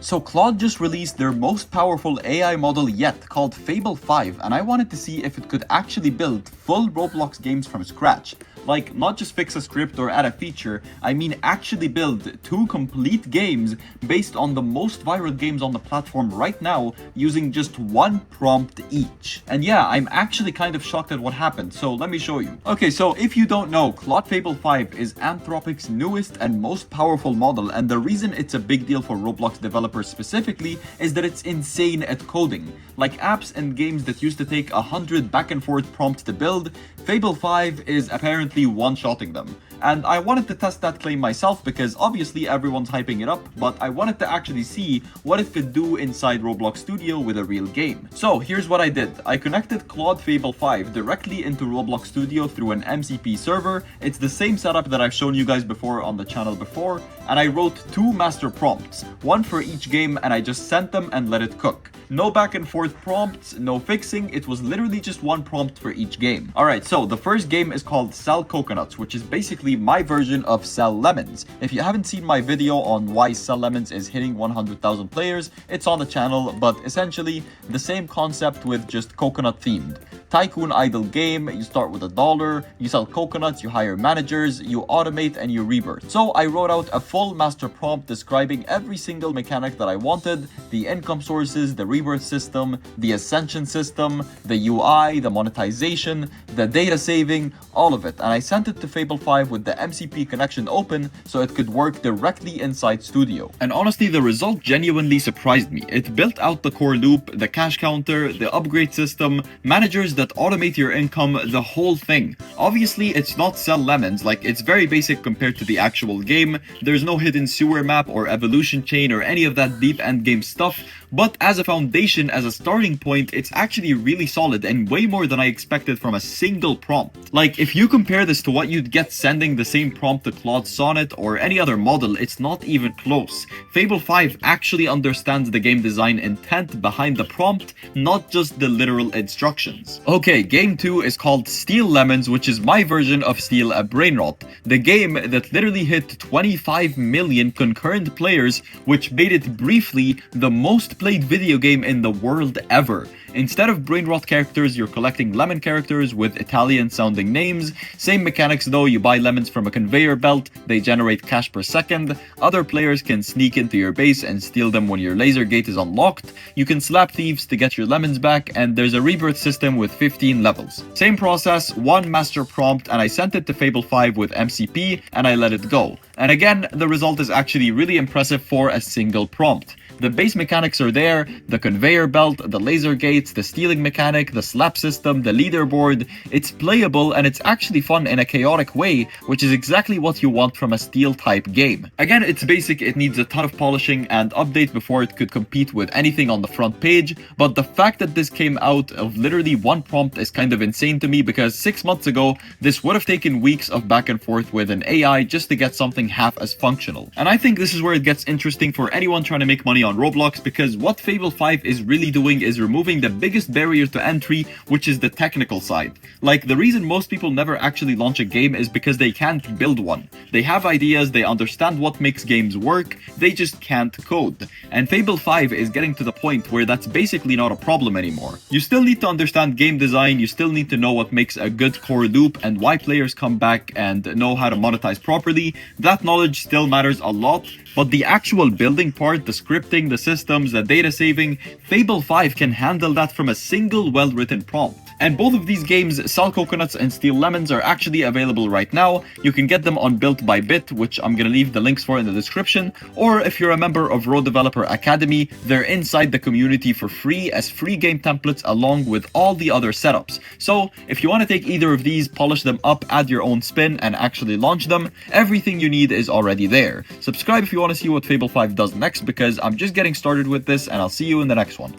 So Claude just released their most powerful AI model yet, called Fable 5, and I wanted to see if it could actually build full Roblox games from scratch. Like, not just fix a script or add a feature, I mean actually build 2 complete games based on the most viral games on the platform right now using just 1 prompt each. And yeah, I'm actually kind of shocked at what happened, so let me show you. Okay, so if you don't know, Claude Fable 5 is Anthropic's newest and most powerful model, and the reason it's a big deal for Roblox developers specifically is that it's insane at coding. Like apps and games that used to take 100 back and forth prompts to build, Fable 5 is apparently one-shotting them. And I wanted to test that claim myself because obviously everyone's hyping it up, but I wanted to actually see what it could do inside Roblox Studio with a real game. So here's what I did. I connected Claude Fable 5 directly into Roblox Studio through an MCP server. It's the same setup that I've shown you guys before on the channel before, and I wrote 2 master prompts, one for each game, and I just sent them and let it cook. No back and forth prompts, no fixing, it was literally just 1 prompt for each game. Alright, so the first game is called Sell Coconuts, which is basically my version of Sell Lemons. If you haven't seen my video on why Sell Lemons is hitting 100,000 players, it's on the channel, but essentially the same concept with just coconut themed. Tycoon idle game, you start with $1, you sell coconuts, you hire managers, you automate, and you rebirth. So I wrote out a full master prompt describing every single mechanic that I wanted, the income sources, the rebirth system, the ascension system, the UI, the monetization, the data saving, all of it. And I sent it to Fable 5 with the MCP connection open so it could work directly inside Studio. And honestly, the result genuinely surprised me. It built out the core loop, the cash counter, the upgrade system, managers that automate your income, the whole thing. Obviously, it's not Sell Lemons, like it's very basic compared to the actual game. There's no hidden sewer map or evolution chain or any of that deep endgame stuff, but as a foundation, as a starting point, it's actually really solid and way more than I expected from a single prompt. Like, if you compare this to what you'd get sending the same prompt to Claude Sonnet or any other model, it's not even close. Fable 5 actually understands the game design intent behind the prompt, not just the literal instructions. Okay, game 2 is called Steal Lemons, which is my version of Steal a Brainrot, the game that literally hit 25 million concurrent players, which made it briefly the most played video game in the world ever. Instead of brainrot characters, you're collecting lemon characters with Italian sounding names. Same mechanics though, you buy lemons from a conveyor belt, they generate cash per second. Other players can sneak into your base and steal them when your laser gate is unlocked. You can slap thieves to get your lemons back, and there's a rebirth system with 15 levels. Same process, 1 master prompt, and I sent it to Fable 5 with MCP and I let it go. And again, the result is actually really impressive for a single prompt. The base mechanics are there, the conveyor belt, the laser gates, the stealing mechanic, the slap system, the leaderboard. It's playable and it's actually fun in a chaotic way, which is exactly what you want from a steal type game. Again, it's basic, it needs a ton of polishing and update before it could compete with anything on the front page, but the fact that this came out of literally 1 prompt is kind of insane to me because 6 months ago, this would have taken weeks of back and forth with an AI just to get something half as functional. And I think this is where it gets interesting for anyone trying to make money on Roblox, because what Fable 5 is really doing is removing the biggest barrier to entry, which is the technical side. Like, the reason most people never actually launch a game is because they can't build one. They have ideas, they understand what makes games work, they just can't code. And Fable 5 is getting to the point where that's basically not a problem anymore. You still need to understand game design, you still need to know what makes a good core loop and why players come back and know how to monetize properly. That knowledge still matters a lot, but the actual building part, the scripting, the systems, the data saving, Fable 5 can handle that from a single well-written prompt. And both of these games, Sell Coconuts and Steal Lemons, are actually available right now. You can get them on Built by Bit, which I'm gonna leave the links for in the description, or if you're a member of Raw Developer Academy, they're inside the community for free as free game templates along with all the other setups. So if you want to take either of these, polish them up, add your own spin, and actually launch them, everything you need is already there. Subscribe if you want to see what Fable 5 does next, because I'm just getting started with this, and I'll see you in the next one.